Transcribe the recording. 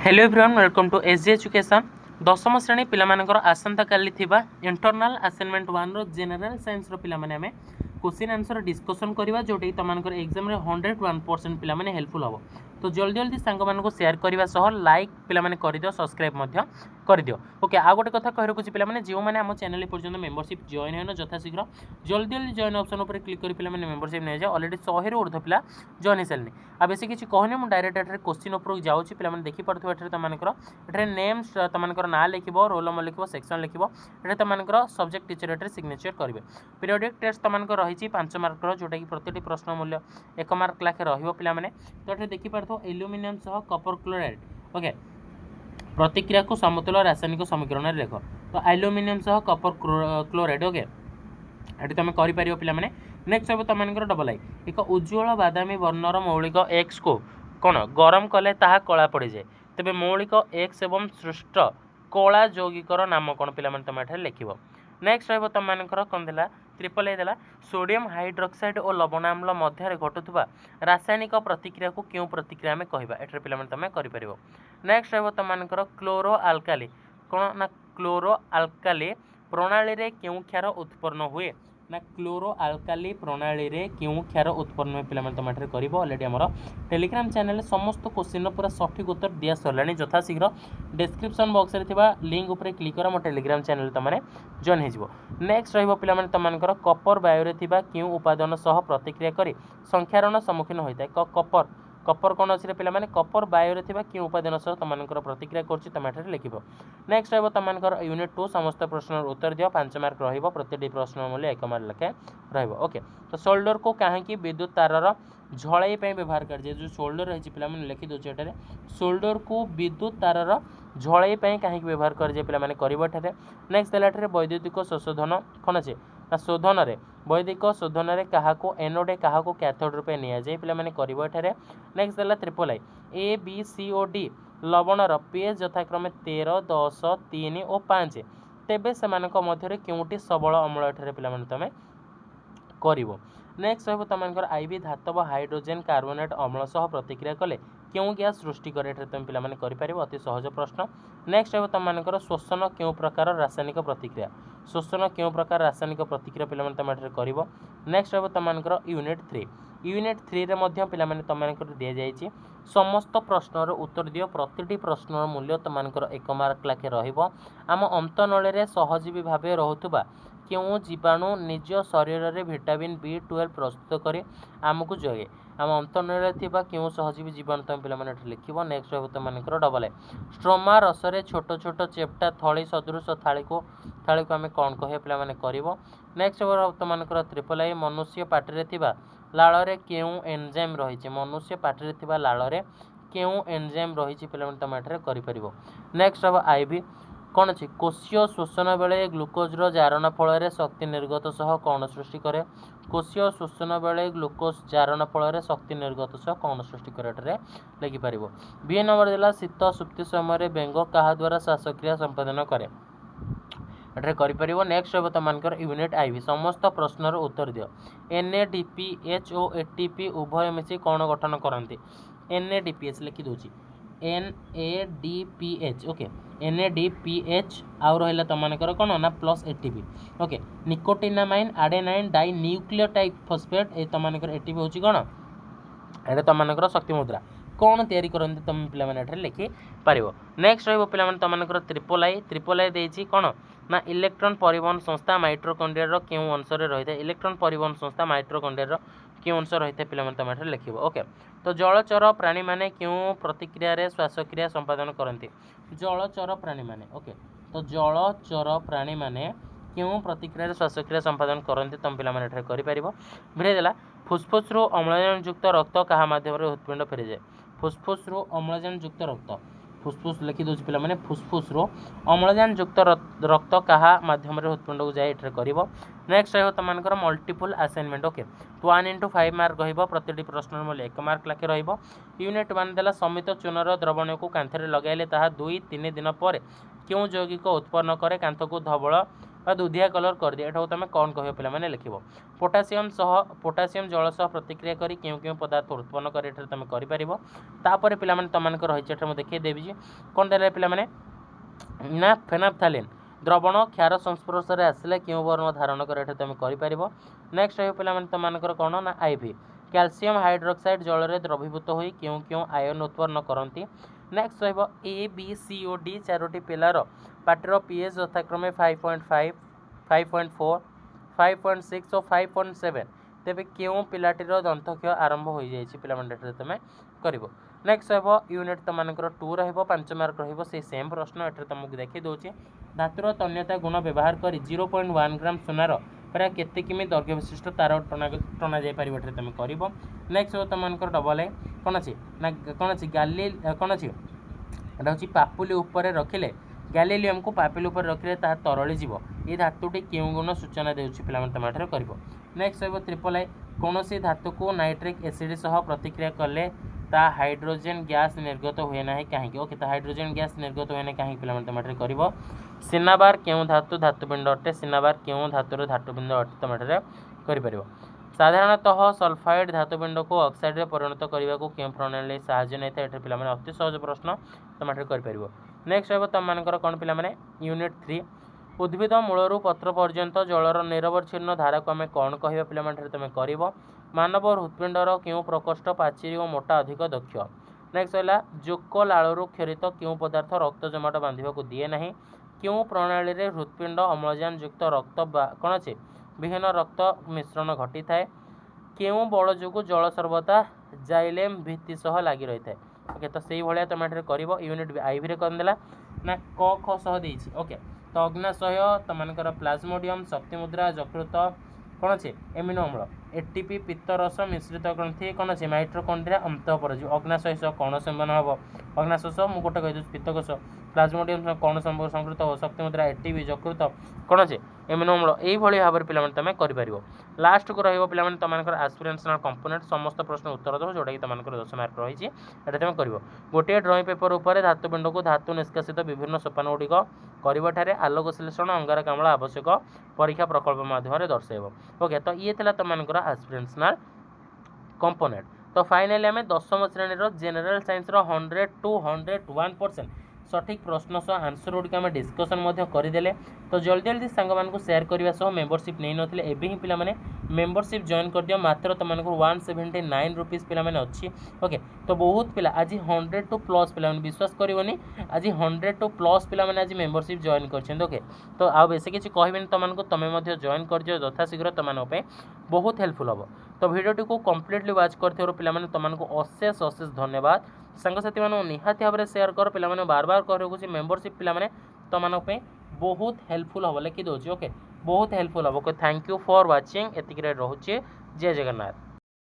Hello everyone welcome to SG education दशम श्रेणी पिलामानकर आसंता काली थिबा इंटरनल असाइनमेंट 1 रो जनरल साइंस रो पिलामाने हमें क्वेश्चन आंसर डिस्कशन करबा जोटे तमानकर एग्जाम रे 101% पिलामाने हेल्पफुल हो तो जल्दी जल्दी सांग मानको शेयर करबा सह लाइक पिलामाने करि दियो सब्सक्राइब मध्य करि दियो ओके आ गोटे कथा कहि रखुची पिलामाने जो माने हम चैनल पर्यंत मेंबरशिप जॉइन होनो यथा शीघ्र जल्दी जल्दी जॉइन ऑप्शन ऊपर क्लिक करि पिलामाने मेंबरशिप नै जा ऑलरेडी 100 रो ऊर्ध्व पिला जॉइन हेसलनी आ बेसी किछि कहने मु डायरेक्ट एठरे क्वेश्चन ऊपर जाउची पिलामाने देखि पड़थो एठरे तमानकर एठरे नेम्स तमानकर ना लिखिबो रोल नंबर लिखिबो सेक्शन लिखिबो एठरे तमानकर सब्जेक्ट टीचर एठरे सिग्नेचर करिवे पीरियोडिक टेस्ट तमानकर रहिची 5 मार्क रो जोटा कि प्रतिटी प्रश्न मूल्य 1 मार्क लाखे रहिबो पिलामाने तो एठरे देखि पड़थो एल्युमिनियम सह कपर क्लोराइड ओके प्रतिक्रिया को समतुल रासायनिक समीकरण रे देखो तो एल्युमिनियम सह कपर क्लोराइड ओके एठी तमे करि परियो पिलामाने नेक्स्ट हम तमानकर डबल आई एक उज्ज्वल बादामी वर्णर मौलिक एक्स को कौन गरम कले ताहा कला पड़ जाए तेबे मौलिक एक्स एवं सृष्ट कला यौगिकर नाम कौन पिलामाने तमे एठे लिखिबो नेक्स्ट रहबो तमानकर कोन देला ट्रिपल ए देला सोडियम हाइड्रोक्साइड और लवणाम्ल मध्य घटुवा रासायनिक प्रतिक्रिया को क्यों प्रतिक्रिया में कहबा एठरे पिलामाने तमे करि परिबो नेक्स्ट रहबो तमानकर क्लोरो अल्काली कोन ना क्लोरो अल्काली प्रणाली रे क्यों क्षार उत्पन्न हुए ना क्लोरो अल्काली प्रणाली रे क्यों क्षार उत्पन्न पिलामाने तमे एठरे करिवो ऑलरेडी हमर टेलीग्राम चैनल समस्त क्वेश्चन पूरा सठिक उत्तर दिया सरलानी यथा शीघ्र डिस्क्रिप्शन बॉक्स रे थिबा लिंक ऊपर क्लिक कर मो टेलीग्राम चैनल तमाने जॉइन हे जिवो नेक्स्ट रहबो पिलामाने तमानकर कपर बायो रे थिबा क्यों उपादान सह प्रतिक्रिया करी संख्यारण सम्मुखीन होइताय कपर कपर कौन अच्छे पे कपर बायो रे थिबा क्यों उपादान सह तमानकर प्रतिक्रिया करछि तमे एठरे लिखिबो नेक्स्ट रहबो तमानकर यूनिट 2 समस्त प्रश्नर उत्तर दियो 5 मार्क रहिबो प्रतिटी प्रश्न मूल्य 1 मार्क लखे रहइबो ओके तो शोल्डर को काहेकि विद्युत तारर झळई पे व्यवहार कर जे जो शोल्डर रहिछि पिला माने लिखि दोछि एठारे शोल्डर को विद्युत तारर झळई पे काहेकि व्यवहार कर जे पिला माने करिवो एठारे नेक्स्ट देला एठारे वैद्युतिक संशोधन कोन अछि ना शोधन रे वैदिक शोधन रे काहाको एनोड काहाको कैथोड रूपे निया जाय पिला माने करिवो एठारे नेक्स्ट देला triple I A B C ओ डी लवणर पीएच यथाक्रमे 13 10 3 और 5 तेबे सेमानक मध्यरे केउटी सबल अम्ल एठारे पिला माने तमे करिवो नेक्स्ट रहबो तमानकर आईवी धातव हाइड्रोजन कार्बोनेट अम्ल सह प्रतिक्रिया कले क्यों गैस सृष्टि करे एठारे तमे पिला माने करि परिबो अति सहज प्रश्न नेक्स्ट रहबो तमानकर शोषण क्यों प्रकार रासायनिक प्रतिक्रिया शोषण क्यों प्रकार रासायनिक प्रतिक्रिया पिला माने तमे एठारे करिवो नेक्स्ट रहबो तमानकर यूनिट 3 रे मध्य पिला माने तमानकर दिया जायछि समस्त प्रश्नर उत्तर दियो प्रतिटी प्रश्नर मूल्य तमानकर 1 मार्क लाखे रहिबो आम अंतनळे रे सहजीवी भाबे रहुतबा क्यों जीवाणु निज शरीर रे विटामिन B12 प्रस्तुत करे आमको जोगे आम अंतनळे थिबा क्यों सहजीवी जीवाणु तम पिला माने लिखिबो नेक्स्ट रहबो तमानकर डबल ए स्ट्रोमा रस रे छोट छोट चेप्टा थळी सदृश थाळी को आमे कोन कहे पिला माने करिवो नेक्स्ट रहबो तमानकर ट्रिपल आई मनुष्य पाटी रे थिबा लाळ रे क्यों एंजाइम रहिछि मनुष्य पाटी रे थिबा लाळ रे क्यों एंजाइम रहिछि पिला माने तमाटरे करि परिबो नेक्स्ट रहबो आईवी कौन अच्छी कोशीय शोषण बेले ग्लुकोज जार फल शक्ति निर्गत सह कौन सृष्टि करे कोशीय शोषण बेले ग्लुकोज जार फल शक्ति निर्गत सह कौन सृष्टि करे लिखिपार बी नंबर देला शीत सुप्ति समय बेंग क्या द्वारा श्वासक्रिया संपादन करे एठरे करिपरिबो नेक्स्ट रहबो तमानकर यूनिट आईवी समस्त प्रश्नर उत्तर दियो NADPH और ATP उभय मिसी कौन गठन करंती NADPH लिखि दोछि NADPH ओके NADPH आउ रहिला तमानकर कोन ना plus ATP okay nicotinamide adenine dinucleotide phosphate ए तमानकर ATP होछि कोन एटा तमानकर शक्ति मुद्रा कौन तैयारी करते तुम पिला माने एठरे लिखि पारिबो नेक्स्ट रहबो पिला माने तमानकर ट्रिपल आई देछि कोन ना इलेक्ट्रॉन परिवहन संस्था माइटोकॉन्ड्रिया रो क्यों अंश रे रहिता इलेक्ट्रॉन परिवहन संस्था माइटोकॉन्ड्रिया रो क्यों अंश रहिता पिला माने तम एठरे लिखिबो ओके तो जलचर प्राणी माने क्यों प्रतिक्रिया रे श्वासक्रिया संपादन करंती जलचर प्राणी माने ओके तो जलचर प्राणी माने क्यों प्रतिक्रिया रे श्वासक्रिया संपादन करंती तुम पिला माने एठरे करि परिबो भिड़े देला फुसफुस रो अम्लजान युक्त रक्त कहा माध्यम रे उत्पन्न फेरि जाय फुसफुस रो अम्लजान युक्त रक्त फुसफुस लिखि दोछि पिला माने फुसफुस रो अम्लजान युक्त रक्त कहा माध्यम रे उत्पन्न को जाय एठरे करिवो नेक्स्ट रहबो तमानकर मल्टीपल असाइनमेंट ओके तो 1 into 5 मार्क रहिबो प्रतिटी प्रश्न मूल्य 1 मार्क लाखे रहिबो यूनिट 1 देला समित चूनर द्रवण को कांथरे लगाइले ताहा 2-3 दिन पर क्यों यौगिक उत्पन्न करे कांथ को धवल दुधिया कलर कर दिए एटा तुम कौन कह पे लिख पोटासियम जल सह प्रतिक्रिया करी क्यों क्यों पदार्थ उत्पन्न कर तुम कर पे तुम रही मुझे देखीदेवी कौन देखे पे ना फेनाफ्थालिन द्रवण क्षार संस्पर्श में आसिले क्यों वर्ण धारण कर तुम कर नेक्स्ट पे तुम कौन ना आईवी कैल्शियम हाइड्रोक्साइड जल में द्रवीभूत हो क्यों क्यों आयन उत्पन्न करती नेक्स्ट ए बी सी ओ डी चारोटी पिलार पाटर पीएच यथाक्रमे 5.5 5.4 5.6 और 5.7 तेबे क्यों पिलाटीर दंतक्षय आरंभ हो जाए तुम कर नेक्स्ट यूनिट तुमको 2 5 मार्क से सेम प्रश्न ये तुमको देखी दूसरी धातुर तन्यता गुण व्यवहार कर 0.1 ग्राम सोनार प्राय केते किमी दैर्घ्य विशिष्ट तार टना जापर तुम कर नेक्स्ट तुमको डबल ए कौन अच्छी ना कौन अच्छी गाली कौन अच्छी हूँ पापुली उपर रखिले गैलीलियम को पापुली उपर रखिले तरली जीव ये धातुटी क्यों गुण सूचना देउछि पिलामन तमाठरे करिवो नेक्स्ट ट्रिपल ए कौन धातु को नाइट्रिक एसिड सह प्रतिक्रिया कले ता हाइड्रोजन गैस निर्गत हुए ना कहीं ओके तो हाइड्रोजन गैस निर्गत हुए ना कहीं पिलामन तमाठरे करिवो सिनाबार क्यों धातु धातुपिंड अटे सिनाबार क्यों धातुर धातुपिंड अटे तमाठरे करिपरिवो साधारणतः सल्फाइड धातुपिंड को ऑक्साइड में परिणत करने को क्यों प्रणाली साहाय्य नहीं था पे अति सहज प्रश्न तुम कर नेक्स्ट तुम कौन पे यूनिट 3 उद्भिद मूलरू पत्र पर्यंत जलर निरवच्छिन्न धारा को आम कौन कह पे तुम कर मानव हृत्पिंडर क्यों प्रकोष्ठ पाचेरी और मोटा अधिक दक्ष नेक्स्ट है जोक लाड़ू क्षरित क्यों पदार्थ रक्त जमाट बांधा को दिए ना क्यों प्रणाली में हृत्पिंड अम्लजान युक्त रक्त कौन अच्छे विहीन रक्त मिश्रण घटी थाए क्यों बल जो जल सर्वदा जाइलेम भित्ति सह लगी रही है ओके तो से भाया तुम कर यूनिट आईवी करदेला ना क ख सह देछि ओके तो अग्नाशय तुमको प्लाज्मोडियम शक्ति मुद्रा यकृत कौन अच्छे एमिनो अम्ल एटीपी पित्तरस मिश्रित ग्रंथि कौन अच्छे माइट्रोकंड्रिया अंतःपरजीवी अग्नाशय सह कौन संबंध हम अग्नाशय सह मुझे गोटे कही पित्तकोष प्लाज्मोडियम कौन संकृत हो शक्ति मुद्रा एटीपी यकृत कौन अच्छे एमिनो अम्ल यही भाव में पे तुम कर लास्ट को रही तुम एस्पिरेशनल कंपोनेंट समस्त प्रश्न उत्तर देव जोटा कि तुम 10 मार्क रही है तुम कर गोटे ड्रॉइंग पेपर उपर धातुपिंड को धातु निष्कासित विभिन्न सोपान गुड़िक कर आलोक श्लेषण अंगारकाम्ल आवश्यक परीक्षा प्रकल्प माध्यम दर्शाइब ओके तो ये तुम एस्पिरेशनल कंपोनेंट तो फाइनाली आम 10वीं श्रेणी जेनेल साइंस 100 to 101% सठिक प्रश्न सह आंसर गुड़िक आम डिस्कसन करदे तो जल्दी जल्दी सांग को शेयर करने सह मेंबरशिप नहीं नथिले एबे ही पिला माने मेंबरशिप जॉइन कर दियो मात्र तुमको 179 रुपीस पिला माने अच्छी ओके तो बहुत पिला आज 100 to प्लस पिला माने विश्वास करबनी आज 100 to प्लस पिला माने आज मेंबरशिप जॉइन करछन ओके तो आ बेसी किछि कहबिन तुमको तमे मध्ये जॉइन कर दियो यथाशीघ्र तुमन पे बहुत हेल्पफुल हम तो वीडियो को कंप्लीटली वाच करथियो पिला माने तुमको अशेष अशेष धन्यवाद सांगसाथी मानू निहाती भाव में शेयर कर पे बार बार कह रखुच्छी मेंबरशिप पे तुम बहुत हेल्पफुल हम लिखी दूसरी ओके बहुत हेल्पफुल हम okay thank you for watching एतिक रोचे जय जगन्नाथ।